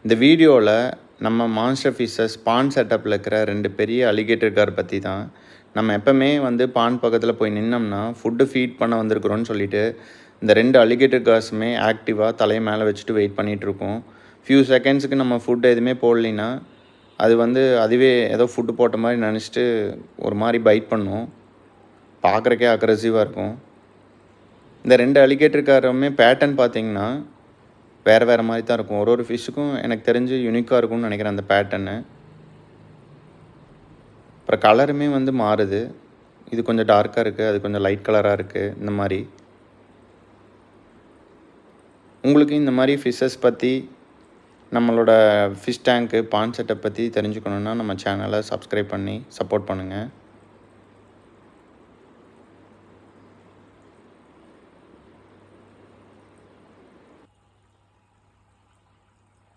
இந்த வீடியோவில் நம்ம மான்ஸ்டர் ஃபிஷஸ் பாண்ட் செட்டப்பில் இருக்கிற 2 பெரிய அலிகேட்டர் கார் பற்றி தான். நம்ம எப்போவுமே பாண்ட் பக்கத்தில் போய் நின்னோம்னா ஃபுட்டு ஃபீட் பண்ண வந்திருக்கிறோன்னு சொல்லிட்டு இந்த 2 அலிகேட்டர் கார்ஸுமே ஆக்டிவாக தலையை மேலே வச்சுட்டு வெயிட் பண்ணிகிட்ருக்கோம். ஃபியூ செகண்ட்ஸுக்கு நம்ம ஃபுட் எதுவுமே போடலைன்னா அது அதுவே ஏதோ ஃபுட்டு போட்ட மாதிரி நினச்சிட்டு ஒரு மாதிரி பைட் பண்ணும். பார்க்குறக்கே அக்ரெசிவாக இருக்கும். இந்த 2 அலிகேட்டர் காருமே பேட்டர்ன் பார்த்திங்கன்னா வேறு மாதிரி தான் இருக்கும். ஒரு ஃபிஷ்ஷுக்கும் எனக்கு தெரிஞ்சு யூனிக்காக இருக்கும்னு நினைக்கிறேன் அந்த பேட்டர்னு. அப்புறம் கலருமே மாறுது. இது கொஞ்சம் டார்க்காக இருக்குது, அது கொஞ்சம் லைட் கலராக இருக்குது. இந்த மாதிரி உங்களுக்கு இந்த மாதிரி ஃபிஷ்ஷஸ் பற்றி நம்மளோட ஃபிஷ் டேங்க்கு பாண்ட் செட்டப் பற்றி தெரிஞ்சுக்கணுன்னா நம்ம சேனலை சப்ஸ்கிரைப் பண்ணி சப்போர்ட் பண்ணுங்கள்.